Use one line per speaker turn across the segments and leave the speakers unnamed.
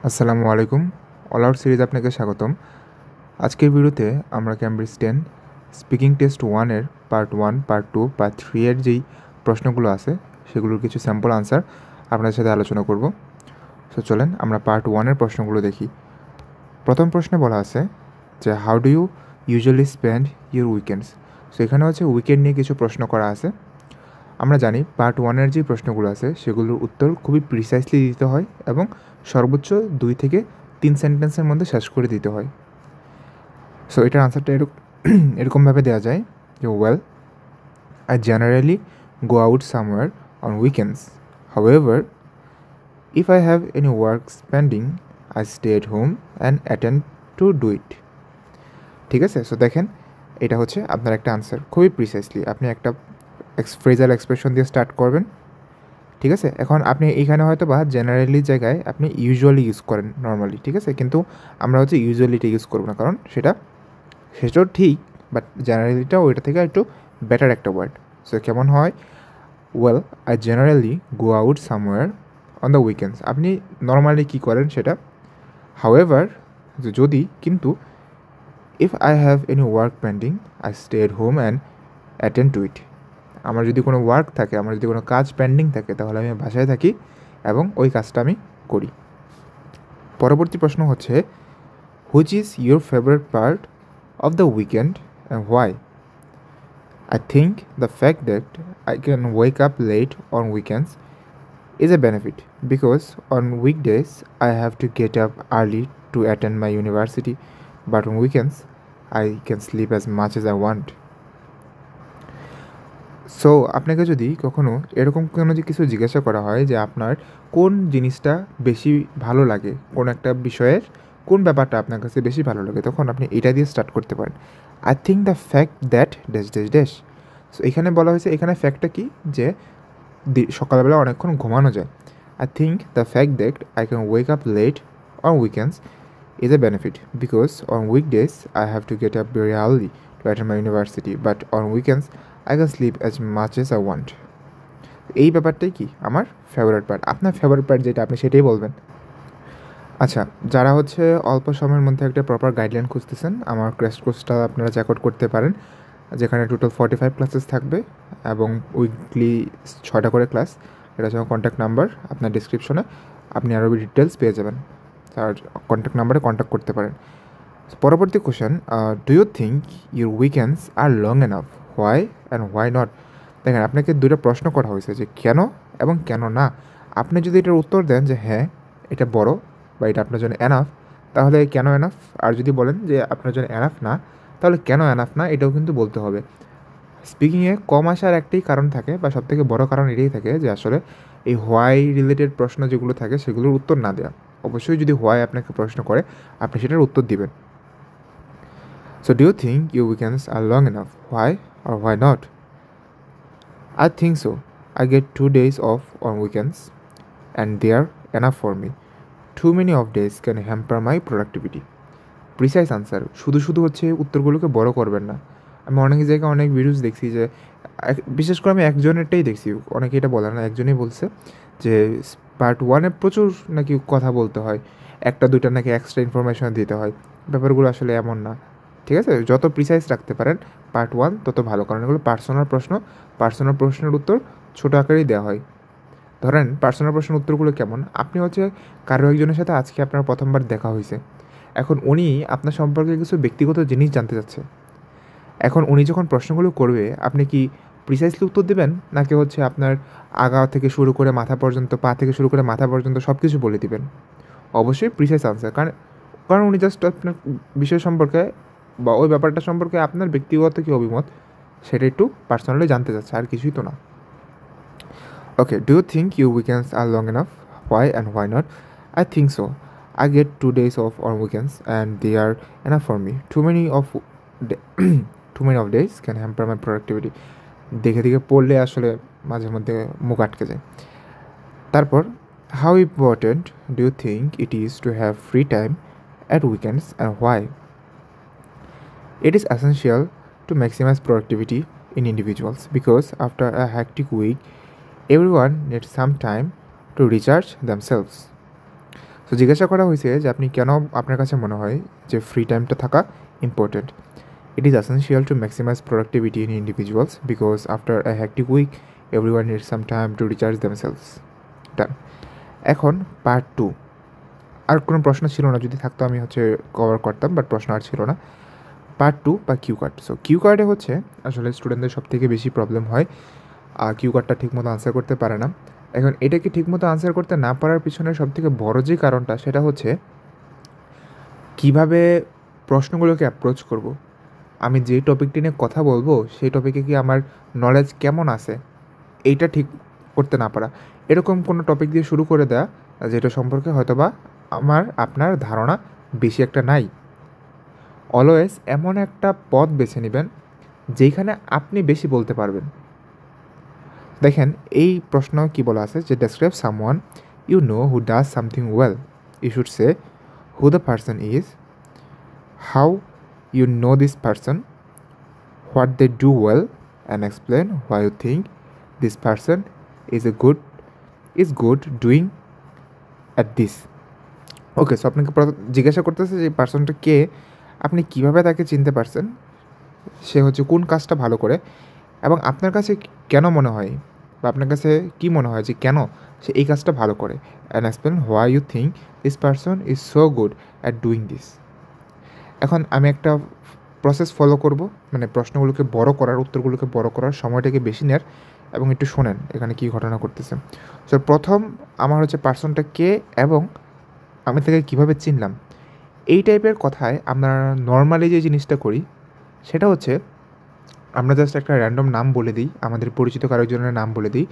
আসসালামু আলাইকুম। All out series আপনাকে স্বাগতম। আজকের ভিডিওতে আমরা ক্যামব্রিজ 10 স্পিকিং টেস্ট 1-এর পার্ট 1, পার্ট 2, পার্ট 3 এর যেই প্রশ্নগুলো আছে সেগুলোর কিছু স্যাম্পল আনসার আপনাদের সাথে আলোচনা করব। সো চলেন আমরা পার্ট 1-এর প্রশ্নগুলো দেখি। প্রথম প্রশ্নে বলা আছে যে how do you usually spend your weekends. So এখানে হচ্ছে উইকেন্ড নিয়ে কিছু প্রশ্ন করা আছে। আমরা জানি পার্ট 1-এর যে প্রশ্নগুলো আছে সেগুলোর উত্তর খুবই প্রিসাইসলি দিতে হয় এবং সর্বোচ্চ 2 থেকে 3 সেন্টেন্সের মধ্যে শেষ করে দিতে হয়। সো এটার আনসারটা এরকমভাবে দেওয়া যায় যে well, I generally go out somewhere on weekends, however if I have any work spending I stay at home and attend to do it. ঠিক আছে, সো দেখেন এটা হচ্ছে আপনার একটা আনসার, খুবই প্রিসাইসলি আপনি একটা ফ্রেজাল এক্সপ্রেশন দিয়ে স্টার্ট করবেন। ঠিক আছে, এখন আপনি এইখানে হয়তো বা জেনারেলি জায়গায় আপনি ইউজুয়ালি ইউজ করেন নর্মালি, ঠিক আছে, কিন্তু আমরা হচ্ছে ইউজুয়ালিটা ইউজ করবো না, কারণ সেটাও ঠিক, বাট জেনারেলিটাও ওইটা থেকে একটু বেটার একটা ওয়ার্ড। সো কেমন হয়, well I generally go out somewhere on the weekends, আপনি নর্মালি কী করেন সেটা। হাউএভার, যদি, কিন্তু, if I have any work pending I stay at home and attend to it, আমার যদি কোনো ওয়ার্ক থাকে, আমার যদি কোনো কাজ পেন্ডিং থাকে, তাহলে আমি বাসায় থাকি এবং ওই কাজটা আমি করি। পরবর্তী প্রশ্ন হচ্ছে which is your favourite part of the weekend and why? I think the fact that I can wake up late on weekends is a benefit because on weekdays I have to get up early to attend my university, but on weekends I can sleep as much as I want. So আপনাকে যদি কখনো এরকম কোনো যে কিছু জিজ্ঞাসা করা হয় যে আপনার কোন জিনিসটা বেশি ভালো লাগে, কোন একটা বিষয়ের কোন ব্যাপারটা আপনার কাছে বেশি ভালো লাগে, তখন আপনি এটা দিয়ে স্টার্ট করতে পারেন। I think the fact that dash dash dash. So এখানে বলা হয়েছে, এখানে ফ্যাক্টটা কি, যে সকালবেলা অনেকক্ষণ ঘুমানো যায়। I think the fact that I can wake up late on weekends is a benefit because on weekdays I have to get up very early to attend my university, but on weekends I can sleep as much as I want. এই ব্যাপারটাই কি আমার favourite part. আপনার favourite part যেটা আপনি সেটাই বলবেন। আচ্ছা, যারা হচ্ছে অল্প সময়ের মধ্যে একটা প্রপার গাইডলাইন খুঁজতেছেন, আমার ক্র্যাশ কোর্সটা আপনারা চেক আউট করতে পারেন, যেখানে টোটাল 45 ক্লাসেস থাকবে এবং উইকলি 6টা করে ক্লাস। এটা হচ্ছে আমার কন্ট্যাক্ট নাম্বার, আপনার ডিসক্রিপশনে আপনি আরও ডিটেলস পেয়ে যাবেন, আর কন্ট্যাক্ট নাম্বারে কন্ট্যাক্ট করতে পারেন। পরবর্তী question, do you think your weekends are long enough, why and why not? দেখেন আপনাকে দুটো প্রশ্ন করা হয়েছে, যে কেন এবং কেন না। আপনি যদি এটার উত্তর দেন যে হ্যাঁ এটা বড় বা এটা আপনার জন্য এনাফ, তাহলে কেন এনাফ। আর যদি বলেন যে আপনার জন্য এনাফ না, তাহলে কেন এনাফ না এটাও কিন্তু বলতে হবে। স্পিকিংয়ে কম আসার একটাই কারণ থাকে, বা সবথেকে বড় কারণ এটাই থাকে, যে আসলে এই হোয়াই রিলেটেড প্রশ্ন যেগুলো থাকে সেগুলোর উত্তর না দেওয়া। অবশ্যই যদি হোয়াই আপনাকে প্রশ্ন করে আপনি সেটার উত্তর দিবেন। So do you think your weekends are long enough, why আর why not? I think so. I get 2 days off on weekends and they are enough for me. Too many of days can hamper my productivity. Precise answer. শুধু হচ্ছে উত্তরগুলোকে বড় করবেন না। আমি অনেক জায়গায় অনেক ভিডিওস দেখছি, যে বিশেষ করে আমি একজনেরটাই দেখছি, অনেকে এটা বলে না, একজনই বলছে যে পার্ট 1-এ প্রচুর নাকি কথা বলতে হয়, একটা দুইটা নাকি এক্সট্রা ইনফরমেশন দিতে হয়। ব্যাপারগুলো আসলে এমন না, ঠিক আছে। যত প্রিসাইজ রাখতে পারেন পার্ট 1 তত ভালো, কারণ এগুলো পার্সোনাল প্রশ্নের উত্তর ছোটো আকারেই দেওয়া হয়। ধরেন পার্সোনাল প্রশ্নের উত্তরগুলো কেমন, আপনি হচ্ছে কারো একজনের সাথে আজকে আপনার প্রথমবার দেখা হয়েছে, এখন উনি আপনার সম্পর্কে কিছু ব্যক্তিগত জিনিস জানতে চাচ্ছে। এখন উনি যখন প্রশ্নগুলো করবে, আপনি কি প্রিসাইসলি উত্তর দেবেন, নাকি হচ্ছে আপনার আগা থেকে শুরু করে মাথা পর্যন্ত, পা থেকে শুরু করে মাথা পর্যন্ত সব কিছু বলে দিবেন? অবশ্যই প্রিসাইস আনসার, কারণ উনি জাস্ট আপনার বিষয় সম্পর্কে বা ওই ব্যাপারটা সম্পর্কে আপনার ব্যক্তিগত কী অভিমত সেটা একটু পার্সোনালি জানতে চাচ্ছে, আর কিছুই তো না। Okay, do you think your weekends are long enough, why and why not? I think so. I get 2 days off on weekends and they are enough for me. Too many of days can hamper my productivity. দেখে পড়লে আসলে মাঝে মধ্যে মুখ আটকে যায়। তারপর, how important do you think it is to have free time at weekends and why? It is essential to maximize productivity in individuals because after a hectic week, everyone needs some time to recharge themselves. So জিজ্ঞাসা করা হয়েছে যে আপনি কেন আপনার কাছে মনে হয় যে ফ্রি টাইমটা থাকা important. It is essential to maximize productivity in individuals because after a hectic week everyone need some time to recharge themselves. Done. এখন পার্ট 2। আর কোনো প্রশ্ন ছিল না, যদি থাকতো আমি কভার করতাম, বাট প্রশ্ন আর ছিল না। পার্ট 2 বা কিউ কার্ড। সো কিউ কার্ডে আসলে স্টুডেন্টদের সবথেকে বেশি প্রবলেম হয়, কিউ কার্ডটা ঠিকমতো আনসার করতে পারে না। এখন এটাকে ঠিকমতো আনসার করতে না পারার পিছনে সবথেকে বড় যে কারণটা সেটা হচ্ছে কীভাবে প্রশ্নগুলোকে অ্যাপ্রোচ করব। আমি যে টপিকটি নিয়ে কথা বলবো সেই টপিকে কি আমার নলেজ কেমন আছে এইটা ঠিক করতে না পারা। এরকম কোনো টপিক দিয়ে শুরু করে দেয়া যেটা সম্পর্কে হয়তোবা আপনার ধারণা বেশি একটা নাই। অলওয়েজ এমন একটা পথ বেছে নেবেন যেখানে আপনি বেশি বলতে পারবেন। দেখেন এই প্রশ্ন কি বলা আছে যে describe someone you know who does something well. You should say who the person is, how you know this person, what they do well, and explain why you think this person is good doing at this. Okay, so আপনাকে জিজ্ঞাসা করতেছে যে পার্সনটা কে, আপনি কিভাবে তাকে চিনতে পারছেন, সে কোন কাজটা ভালো করে, এবং আপনার কাছে কেন মনে হয় বা আপনার কাছে কী মনে হয় যে কেন সে এই কাজটা ভালো করে, and explain why you think this person is so good at doing this. এখন আমি একটা প্রসেস ফলো করব, মানে প্রশ্নগুলোকে বড় করার, উত্তরগুলোকে বড় করার, সময়টাকে বেশি নেয়ার, এবং একটু শোনেন এখানে কী ঘটনা করতেছে। সো প্রথম আমার পার্সনটা কে এবং আমি তাকে কীভাবে চিনলাম। এই টাইপের কথায় আমরা নর্মালি যে জিনিসটা করি সেটা আমরা জাস্ট একটা র্যান্ডম নাম বলে দিই, আমাদের পরিচিত কারোজনের নাম বলে দিই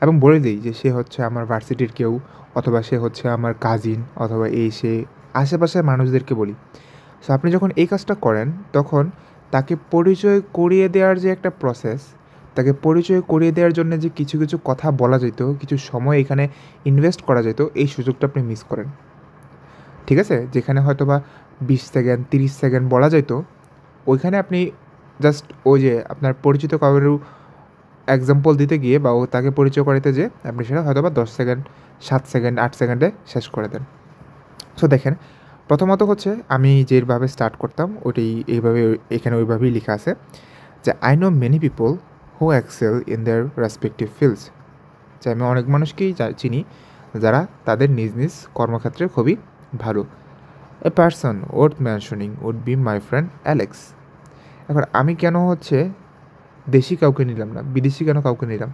এবং বলে দিই যে সে আমার ভার্সিটির কেউ, অথবা সে আমার কাজিন, অথবা সে আশেপাশের মানুষদেরকে বলি। সো আপনি যখন এই কাজটা করেন তখন তাকে পরিচয় করিয়ে দেওয়ার যে একটা প্রসেস, তাকে পরিচয় করিয়ে দেওয়ার জন্য যে কিছু কিছু কথা বলা যেত, কিছু সময় এখানে ইনভেস্ট করা যেত, এই সুযোগটা আপনি মিস করেন। ঠিক আছে, যেখানে হয়তোবা 20 সেকেন্ড 30 সেকেন্ড বলা যেত, ওইখানে আপনি জাস্ট ওই যে আপনার পরিচিত কারোর এক্সাম্পল দিতে গিয়ে বা তাকে পরিচয় করাতে যে আপনি সেটা হয়তোবা 10 সেকেন্ড 7 সেকেন্ড 8 সেকেন্ডে শেষ করে দেন। সো দেখেন, প্রথমত আমি যেভাবে স্টার্ট করতাম এইভাবে এখানে ওইভাবেই লেখা আছে যে I know many people who excel in their respective fields. যে আমি অনেক মানুষকেই চিনি যারা তাদের নিজ নিজ কর্মক্ষেত্রে খুবই ভালো। A person worth mentioning would be my friend Alex. এখন আমি কেন দেশি কাউকে নিলাম না, বিদেশি কেন কাউকে নিলাম?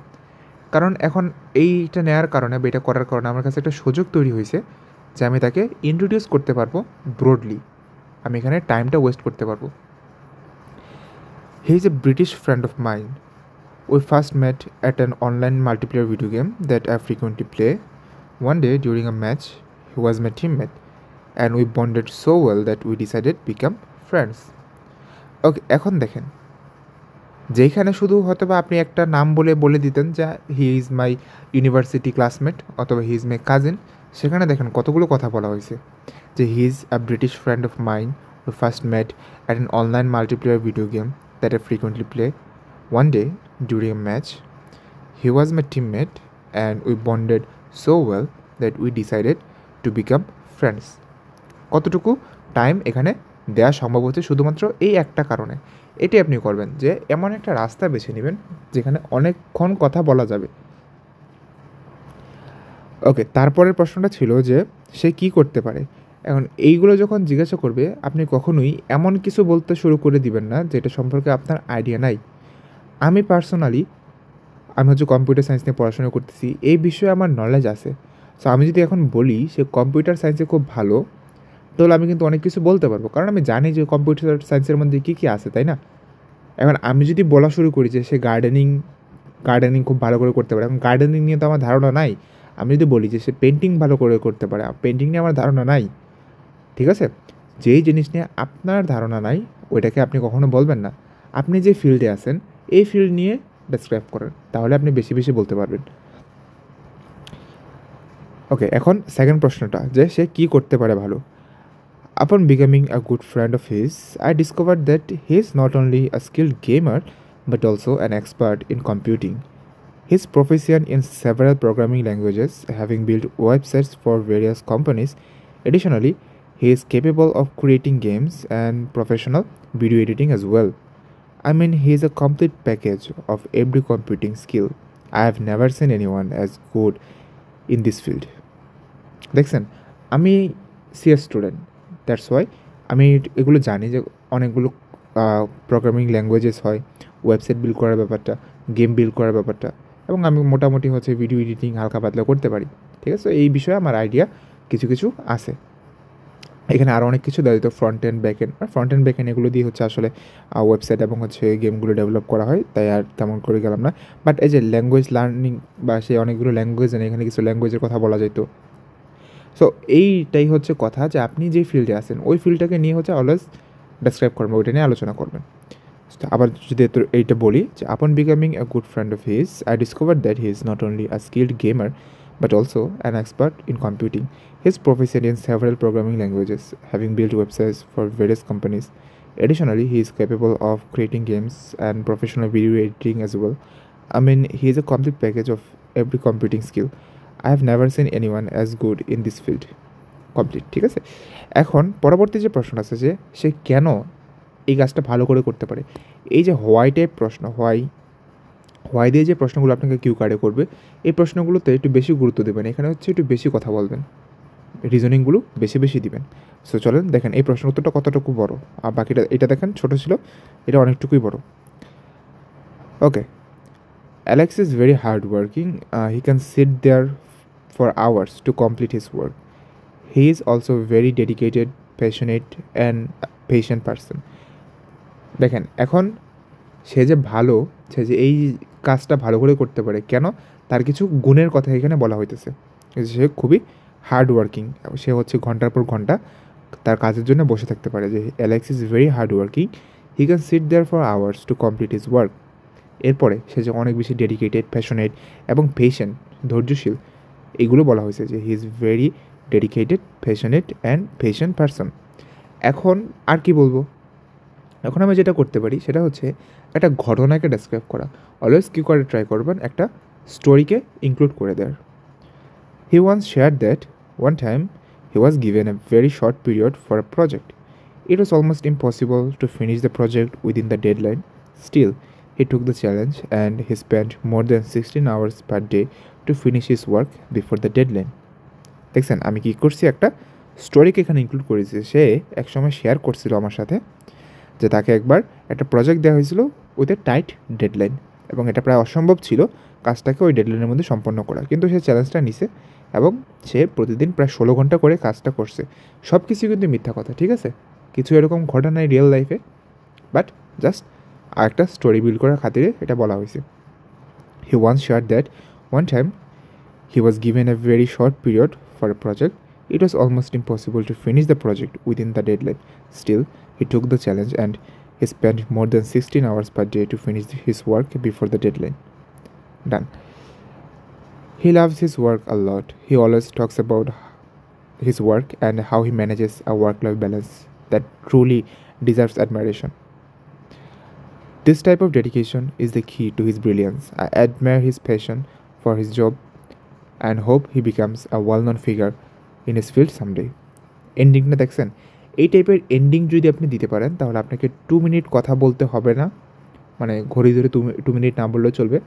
কারণ এখন এইটা নেওয়ার কারণে বা এটা করার কারণে আমার কাছে একটা সুযোগ তৈরি হয়েছে যে আমি তাকে ইন্ট্রোডিউস করতে পারবো ব্রডলি, আমি এখানে টাইমটা ওয়েস্ট করতে পারবো। He is a British friend of mind. We first met at an online multiplayer video game that I frequently play. One day during a match he was my teammate and we bonded so well that we decided become friends. Okay, এখন দেখেন, যেখানে শুধু হয়তোবা আপনি একটা নাম বলে দিতেন যে he is my university classmate অথবা হি ইজ মাই কাজিন, সেখানে দেখেন কতগুলো কথা বলা হয়েছে যে he is a British friend of mind who first met at an online multiplayer video game that I frequently play. One day during a match he was my teammate and we bonded so well that we decided to become friends. কতটুকু time এখানে দেওয়া সম্ভব হচ্ছে শুধুমাত্র এই একটা কারণে। এটি আপনি করবেন যে এমন একটা রাস্তা বেছে নেবেন যেখানে অনেকক্ষণ কথা বলা যাবে। ওকে, তারপরের প্রশ্নটা ছিল যে সে কি করতে পারে। এখন এইগুলো যখন জিজ্ঞাসা করবে আপনি কখনোই এমন কিছু বলতে শুরু করে দিবেন না যেটা সম্পর্কে আপনার আইডিয়া নাই। আমি পার্সোনালি কম্পিউটার সায়েন্স নিয়ে পড়াশোনা করতেছি, এই বিষয়ে আমার নলেজ আছে। সো আমি যদি এখন বলি সে কম্পিউটার সায়েন্সে খুব ভালো, তাহলে আমি কিন্তু অনেক কিছু বলতে পারবো, কারণ আমি জানি যে কম্পিউটার সায়েন্সের মধ্যে কী কী আছে, তাই না? এখন আমি যদি বলা শুরু করি যে সে গার্ডেনিং খুব ভালো করে করতে পারে, এখন গার্ডেনিং নিয়ে তো আমার ধারণা নাই। আমি যদি বলি যে সে পেন্টিং ভালো করে করতে পারে, পেন্টিং নিয়ে আমার ধারণা নাই। ঠিক আছে, যেই জিনিস নিয়ে আপনার ধারণা নাই ওইটাকে আপনি কখনো বলবেন না। আপনি যে ফিল্ডে আছেন এই ফিল্ড নিয়ে ডেসক্রাইব করেন, তাহলে আপনি বেশি বেশি বলতে পারবেন। ওকে, এখন সেকেন্ড প্রশ্নটা যে সে কী করতে পারে ভালো। Upon becoming a good friend of his, I discovered that he is not only a skilled gamer but also an expert in computing. He is proficient in several programming languages, having built websites for various companies Additionally, he is capable of creating games and professional video editing as well. I mean, he is a complete package of every computing skill. I have never seen anyone as good in this field. দেখছেন, আমি CS student, that's why আমি এগুলো জানি যে অনেকগুলো programming languages হয়, website build করার ব্যাপারটা, গেম বিল্ড করার ব্যাপারটা, এবং আমি মোটামুটি হচ্ছে ভিডিও এডিটিং হালকা পাতলা করতে পারি। ঠিক আছে, এই বিষয়ে আমার আইডিয়া কিছু কিছু আছে। এখানে আরও অনেক কিছু দেওয়া যেত, front end back end. Front end back end এগুলো দিয়ে হচ্ছে আসলে ওয়েবসাইট এবং হচ্ছে গেমগুলো ডেভেলপ করা হয়, তাই আর তেমন করে গেলাম না। বাট এই যে ল্যাঙ্গুয়েজ লার্নিং বা সেই অনেকগুলো ল্যাঙ্গুয়েজ জানে, এখানে কিছু ল্যাঙ্গুয়েজের কথা বলা যেত। সো এইটাই হচ্ছে কথা যে আপনি যে ফিল্ডে আছেন ওই ফিল্ডটাকে নিয়ে হচ্ছে অলওয়েজ ডেসক্রাইব করবেন, ওইটা নিয়ে আলোচনা করবেন। আবার যদি এইটা বলি যে আপন becoming a good friend of his, I discover that he is not only a skilled gamer but also an expert in computing. He is proficient in several programming languages, having built websites for various companies. Additionally, he is capable of creating games and professional video editing as well. I mean, he is a complete package of every computing skill. I have never seen anyone as good in this field. Complete, ঠিক আছে। এখন পরবর্তী যে প্রশ্ন আছে যে সে কেন এই কাজটা ভালো করে করতে পারে, এই যে হোয়াই টাইপ প্রশ্ন, হোয়াই দিয়ে যে প্রশ্নগুলো আপনাকে কিউ কার্ডে করবে, এই প্রশ্নগুলোতে একটু বেশি গুরুত্ব দেবেন। এখানে হচ্ছে একটু বেশি কথা বলবেন, রিজনিংগুলো বেশি বেশি দিবেন। সো চলেন দেখেন এই প্রশ্ন উত্তরটা কতটুকু বড়, আর বাকিটা এটা দেখেন ছোটো ছিল, এটা অনেকটুকুই বড়। ওকে, Alex is very hardworking. He can sit there for hours to complete his work. He is also very dedicated, passionate and patient person. দেখেন এখন সে যে ভালো, সে যে এই কাজটা ভালো করে করতে পারে, কেন তার কিছু গুণের কথা এখানে বলা হইতেছে। সে খুবই হার্ড ওয়ার্কিং, সে হচ্ছে ঘন্টার পর ঘন্টা তার কাজের জন্য বসে থাকতে পারে। যে Alex is very hard working, he can sit there for hours to complete his work. এরপরে সে যে অনেক বেশি ডেডিকেটেড, প্যাশনেট এবং পেশেন্ট, ধৈর্যশীল, এগুলো বলা হয়েছে যে he is very dedicated, passionate and patient person. এখন আর কি বলবো, এখন আমি যেটা করতে পারি সেটা হচ্ছে একটা ঘটনাকে ডেসক্রাইব করা। অলওয়েজ কী করে ট্রাই করবেন একটা স্টোরিকে ইনক্লুড করে দেওয়ার। He once share that one time he was given a very short period for a project. It was almost impossible to finish the project within the deadline. Still he took the challenge and he spend more than 16 hours per day to finish his work before the deadline. দেখছেন আমি কী করছি, একটা স্টোরিকে এখানে include করেছি। সে একসময় share করছিল আমার সাথে যে তাকে একবার একটা প্রজেক্ট দেওয়া হয়েছিল উইথ এ টাইট ডেডলাইন, এবং এটা প্রায় অসম্ভব ছিল কাজটাকে ওই ডেডলাইনের মধ্যে সম্পন্ন করা, কিন্তু সে চ্যালেঞ্জটা নিছে এবং সে প্রতিদিন প্রায় 16 ঘন্টা করে কাজটা করছে। সব কিছু কিন্তু মিথ্যা কথা, ঠিক আছে, কিছু এরকম ঘটনা নাই রিয়েল লাইফে, বাট জাস্ট আরেকটা স্টোরি বিল্ড করার খাতিরে এটা বলা হয়েছে। He once share that one time he was given a very short period for a project. It was almost impossible to finish the project within the deadline. Still, he took the challenge and he spent more than 16 hours per day to finish his work before the deadline. Done. He loves his work a lot. He always talks about his work and how he manages a work-life balance that truly deserves admiration. This type of dedication is the key to his brilliance. I admire his passion for his job and hope he becomes a well-known figure in his field someday. এন্ডিংটা দেখছেন, এই টাইপের ending যদি আপনি দিতে পারেন তাহলে আপনাকে 2 minute কথা বলতে হবে না, মানে ঘড়ি ধরে 2 মিনিট না বললেও চলবে।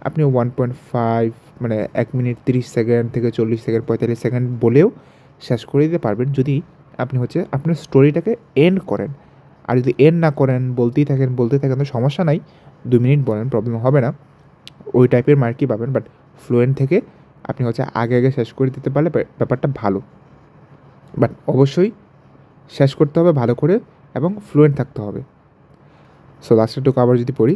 আপনি 1.5 মানে 1 মিনিট 30 সেকেন্ড থেকে 40 সেকেন্ড 45 সেকেন্ড বলেও শেষ করে দিতে পারবেন, যদি আপনি হচ্ছে আপনার স্টোরিটাকে এন্ড করেন। আর যদি এন্ড না করেন, বলতেই থাকেন তো সমস্যা নাই, 2 মিনিট বলেন, প্রবলেম হবে না, ওই টাইপের মার্কই পাবেন। বাট ফ্লুয়েন্ট থেকে আপনি হচ্ছে আগে শেষ করে দিতে পারলে ব্যাপারটা ভালো, বাট অবশ্যই শেষ করতে হবে ভালো করে এবং ফ্লুয়েন্ট থাকতে হবে। সো লাস্টেরটুকু আবার যদি পড়ি,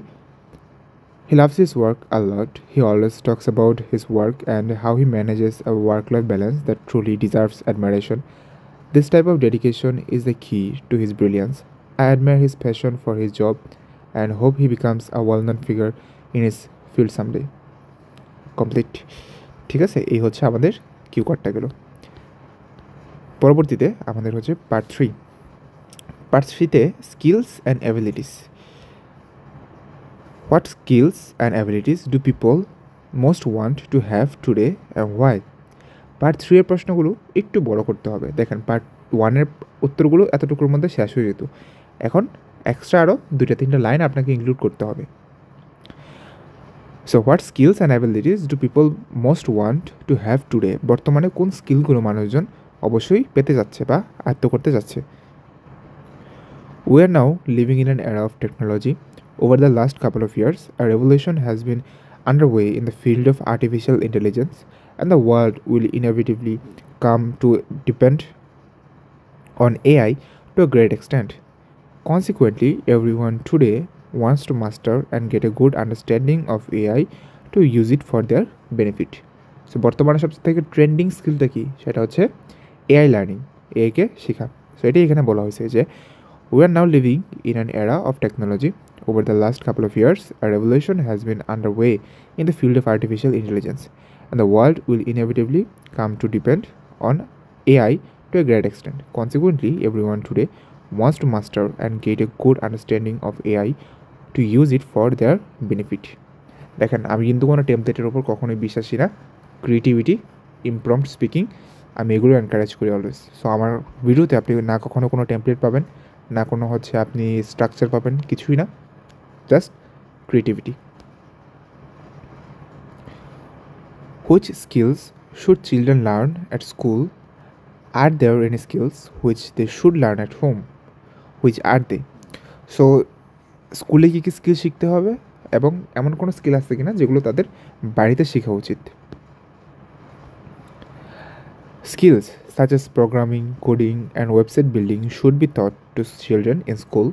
he loves his work a lot. He always talks about his work and how he manages a work life balance that truly deserves admiration. This type of dedication is the key to his brilliance. I admire his passion for his job and hope he becomes a well known figure in his field someday. Complete, ঠিক আছে। এই হচ্ছে আমাদের Q কার্ডটা গেল। পরবর্তীতে আমাদের হচ্ছে পার্ট 3। পার্ট 3তে skills and abilities. What skills and abilities do people most want to have today and why? Part 3 এর প্রশ্নগুলো একটু বড় করতে হবে। দেখেন পার্ট 1 এর উত্তরগুলো এতটুকুর মধ্যে শেষ হয়ে যেত, এখন এক্সট্রা আরও 2-3টা লাইন আপনাকে ইনক্লুড করতে হবে। So what skills and abilities do people most want to have today? বর্তমানে কোন স্কিলগুলো মানুষজন অবশ্যই পেতে যাচ্ছে বা আয়ত্ত করতে যাচ্ছে? We are now living in an era of technology. Over the last couple of years, a revolution has been underway in the field of artificial intelligence, and the world will inevitably come to depend on AI to a great extent. Consequently, everyone today wants to master and get a good understanding of AI to use it for their benefit. So বর্তমানে সবচেয়ে থেকে trending স্কিলটা কি, সেটা হচ্ছে AI learning, এআইকে শেখা। So এটাই এখানে বলা হয়েছে যে we are now living in an era of technology. Over the last couple of years, a revolution has been underway in the field of artificial intelligence, and the world will inevitably come to depend on AI to a great extent. Consequently, everyone today wants to master and get a good understanding of AI to use it for their benefit. দেখেন আমি কিন্তু কোনো টেমপ্লেটের ওপর কখনোই বিশ্বাসী না। Creativity, ইমপ্রম্পট speaking, আমি এগুলো এনকারেজ করি অলওয়েজ। সো আমার ভিডিওতে আপনি না কখনো কোনো টেমপ্লেট পাবেন, না কোনো হচ্ছে আপনি স্ট্রাকচার পাবেন, কিছুই না, just creativity. Which skills should children learn at school? Are there any skills which they should learn at home? Which are they? So স্কুলে কী কী স্কিল শিখতে হবে এবং এমন কোনো স্কিল আছে কিনা যেগুলো তাদের বাড়িতে শেখা উচিত? Skills such as programming, coding, and website building should be taught to children in school.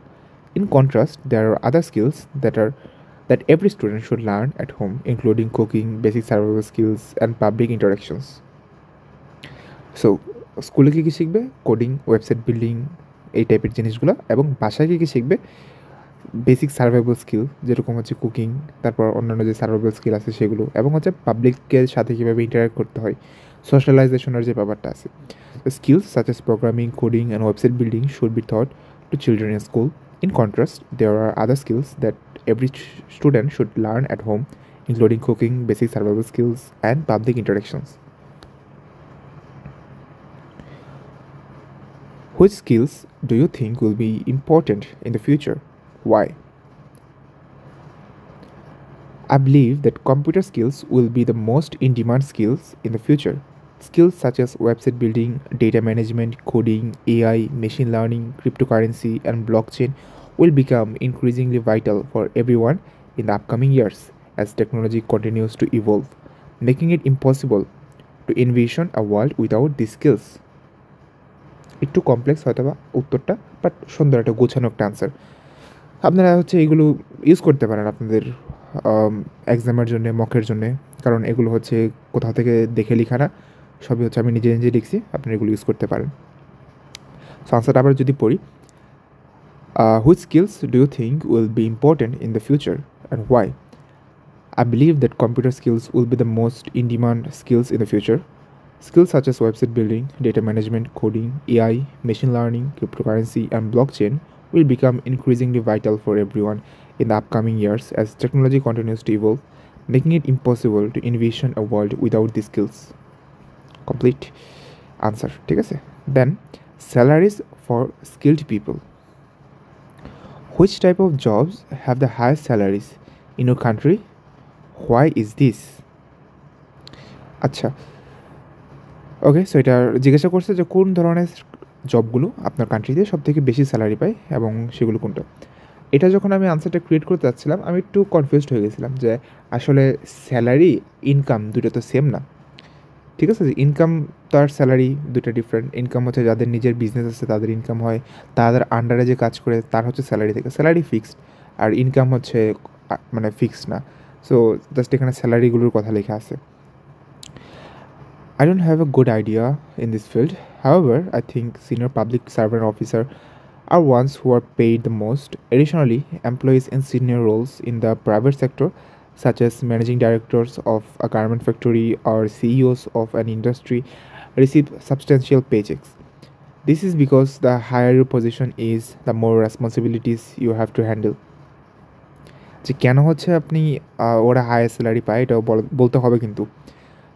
In contrast, there are other skills that every student should learn at home, including cooking, basic survival skills, and public interactions. So, স্কুলে কী কী শিখবে? Coding, website building, এই টাইপের জিনিসগুলো, এবং বাসায় কী কী শিখবে? Basic survival skill, যেরকম হচ্ছে কুকিং, তারপর অন্যান্য যে সার্ভাইভাল স্কিল আছে সেগুলো, এবং হচ্ছে পাবলিকের সাথে কীভাবে ইন্টারাক্ট করতে হয়, সোশ্যালাইজেশনের যে ব্যাপারটা আছে। Skills such as programming, coding and website building should be thought to children in school. In contrast, there are other skills that every student should learn at home, including cooking, basic survival skills and public interactions. Which skills do you think will be important in the future? Why? I believe that computer skills will be the most in-demand skills in the future. Skills such as website building, data management, coding, AI, machine learning, cryptocurrency, and blockchain will become increasingly vital for everyone in the upcoming years as technology continues to evolve, making it impossible to envision a world without these skills. একটু complex হয়তো বা উত্তরটা, but সুন্দর একটা গোছানো একটা answer. আপনারা হচ্ছে এগুলো ইউজ করতে পারেন আপনাদের এক্সামের জন্যে, মকের জন্যে, কারণ এগুলো হচ্ছে কোথাও থেকে দেখে লেখা না, সবই হচ্ছে আমি নিজে নিজে লিখছি, আপনারা এগুলো ইউজ করতে পারেন। সো আনসারটা আবার যদি পড়ি, which skills do you think will be important in the future and why? I believe that computer skills will be the most in-demand skills in the future. Skills such as website building, data management, coding, AI, machine learning, cryptocurrency, and blockchain will become increasingly vital for everyone in the upcoming years as technology continues to evolve, making it impossible to envision a world without these skills. Complete answer. ঠিক আছে? Then, salaries for skilled people. Which type of jobs have the highest salaries in your country? Why is this? আচ্ছা, ওকে, so এটা জিজ্ঞাসা করছে যে কোন ধরনের জবগুলো আপনার কান্ট্রিতে সবথেকে বেশি স্যালারি পায় এবং সেগুলো কোনটা। এটা যখন আমি আনসারটা ক্রিয়েট করতে যাচ্ছিলাম, আমি একটু কনফিউজড হয়ে গেছিলাম যে আসলে স্যালারি, ইনকাম দুটো তো সেম না। ঠিক আছে, ইনকাম তো আর স্যালারি দুটো ডিফারেন্ট। ইনকাম হচ্ছে যাদের নিজের বিজনেস আছে তাদের ইনকাম হয়, তাদের আন্ডারে যে কাজ করে তার হচ্ছে স্যালারি থেকে, স্যালারি ফিক্সড, আর ইনকাম হচ্ছে মানে ফিক্সড না। সো জাস্ট এখানে স্যালারিগুলোর কথা লেখা আছে। I don't have a good idea in this field. However, I think senior public servant officers are ones who are paid the most. Additionally, employees in senior roles in the private sector, such as managing directors of a garment factory or CEOs of an industry, receive substantial paychecks. This is because the higher your position is, the more responsibilities you have to handle. যে কেন হচ্ছে আপনি ওরা higher salary পায় এটাও বলতে হবে কিন্তু।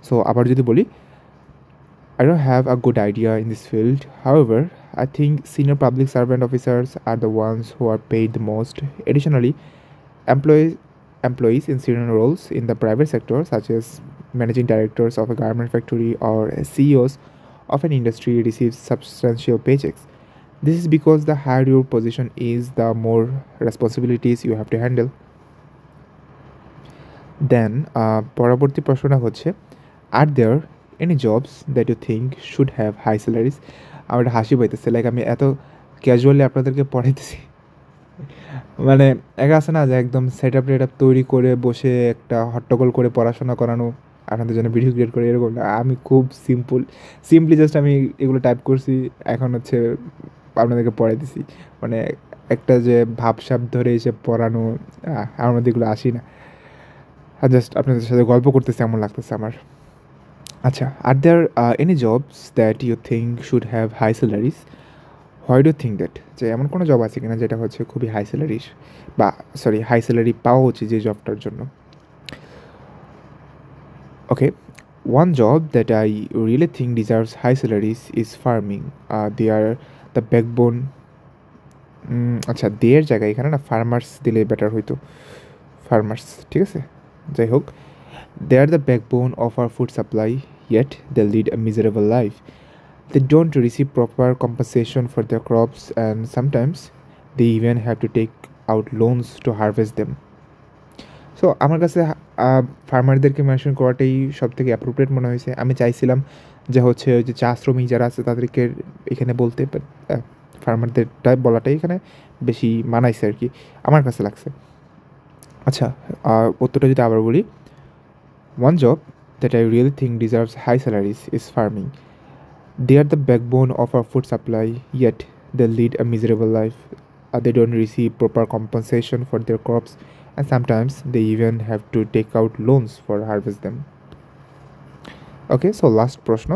সো আবার যদি বলি, I don't have a good idea in this field. However, I think senior public servant officers are the ones who are paid the most. Additionally, employees employees in senior roles in the private sector, such as managing directors of a garment factory or CEOs of an industry, receive substantial paychecks. This is because the higher your position is, the more responsibilities you have to handle. দেন পরবর্তী প্রশ্নটা হচ্ছে, are there any jobs that you think should have high salaries? আমার একটা হাসি পাইতেছে, like আমি এত casually আপনাদেরকে পড়াইতেছি, মানে একা আছে না যে একদম সেট আপ তৈরি করে বসে একটা হট্টগোল করে পড়াশোনা করানো, আপনাদের জন্য ভিডিও ক্রিয়েট করে, এরকম না। আমি খুব সিম্পলি জাস্ট আমি এগুলো টাইপ করছি, এখন হচ্ছে আপনাদেরকে পড়াইতেছি। মানে একটা যে ভাবসাব ধরে এসে পড়ানো, আমার মধ্যে এগুলো আসি না, আর জাস্ট আপনাদের সাথে গল্প করতেছে এমন লাগতেছে আমার। আচ্ছা, are there any jobs that you think should have high salaries? Why do think that? যে এমন কোনো জব আছে কিনা যেটা হচ্ছে খুবই হাই স্যালারির, বা হাই স্যালারি পাওয়া উচিত যে জবটার জন্য? ওকে, one job that I really think deserves high salaries is farming. They are the backbone. আচ্ছা, দেয়ের জায়গায় এখানে না ফার্মার্স দিলে বেটার হইতো, ফার্মার্স, ঠিক আছে, যাই হোক। They are the backbone of our food supply, yet they lead a miserable life. They don't receive proper compensation for their crops, and sometimes they even have to take out loans to harvest them. So আমার কাছে ফার্মারদেরকে mention করাটাই সব থেকে appropriate মনে হয়েছে। আমি চাইছিলাম যে হচ্ছে ওই যে চা শ্রমিক যারা আছে তাদেরকে এখানে বলতে, বাট ফার্মারদেরটা বলাটাই এখানে বেশি মানাইছে আর কি, আমার কাছে লাগছে। আচ্ছা, উত্তরটা যদি আবার বলি, one job that I really think deserves high salaries is farming. They are the backbone of our food supply, yet they lead a miserable life. They don't receive proper compensation for their crops, and sometimes they even have to take out loans for harvest them. Okay, so last প্রশ্ন,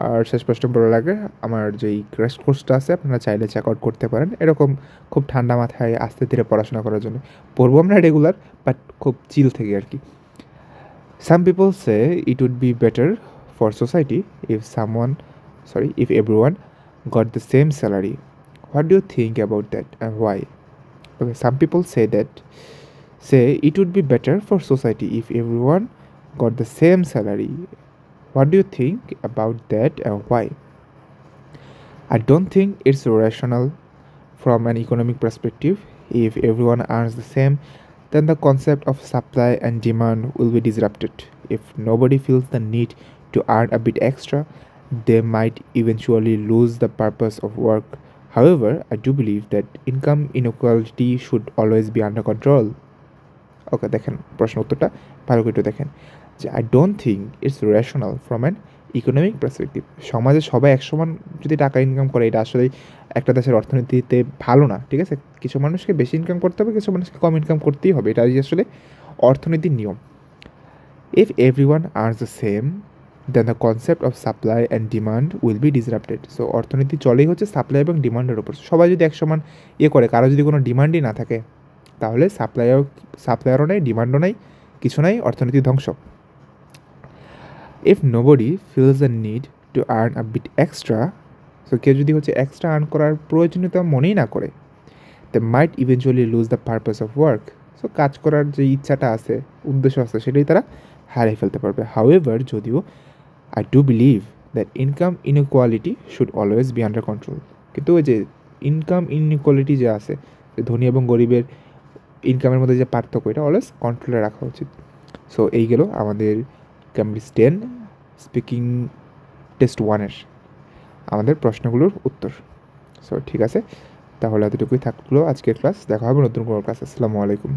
আর শেষ প্রশ্ন বলার আগে আমার যেই crash কোর্সটা আছে আপনারা চাইলে চেক আউট করতে পারেন, এরকম খুব ঠান্ডা মাথায় আস্তে ধীরে পড়াশোনা করার জন্য। পড়বো আমরা রেগুলার, বাট খুব চিল থেকে আর কি। Some people say it would be better for society if everyone got the same salary. What do you think about that and why? Okay, some people say it would be better for society if everyone got the same salary. What do you think about that and why? I don't think it's rational from an economic perspective. If everyone earns the same, then the concept of supply and demand will be disrupted. If nobody feels the need to earn a bit extra, they might eventually lose the purpose of work. However, I do believe that income inequality should always be under control. ওকে, দেখেন প্রশ্ন উত্তরটা ভালো করে একটু দেখেন, যে I don't think it's rational from an economic perspective. সমাজে সবাই একসমান যদি টাকা ইনকাম করে, এটা আসলে একটা দেশের অর্থনীতিতে ভালো না, ঠিক আছে? কিছু মানুষকে বেশি ইনকাম করতে হবে, কিছু মানুষকে কম ইনকাম করতেই হবে, এটা আসলে অর্থনীতির নিয়ম। If everyone earns the same, then the concept of supply and demand will be disrupted. So অর্থনীতি চলেই হচ্ছে সাপ্লাই এবং ডিমান্ডের উপর। সবাই যদি একসমান করে, কারো যদি কোনো ডিমান্ডই না থাকে, তাহলে সাপ্লায়ারও নেই, ডিমান্ডও নেই, কিছু নাই, অর্থনীতি ধ্বংস। If nobody feels the need to earn a bit extra, so কেউ যদি হচ্ছে এক্সট্রা আর্ন করার প্রয়োজনীয়তা মনেই না করে, they might eventually lose the purpose of work. So কাজ করার যে ইচ্ছাটা আছে, উদ্দেশ্য আছে, সেটাই তারা হারিয়ে ফেলতে পারবে। হাউএভার, যদিও I do believe that income inequality should always be under control. কিন্তু ওই যে ইনকাম ইনইকুয়ালিটি যে আছে, ধনী এবং গরিবের ইনকামের মধ্যে যে পার্থক্য, এটা অলওয়েজ কন্ট্রোলে রাখা উচিত। সো এই গেল আমাদের ক্যামব্রিজ 10 স্পিকিং টেস্ট 1-এর আমাদের প্রশ্নগুলোর উত্তর। সো ঠিক আছে, তাহলে এতটুকুই থাকলো আজকের ক্লাস। দেখা হবে নতুন কোনো ক্লাস। আসসালামু আলাইকুম।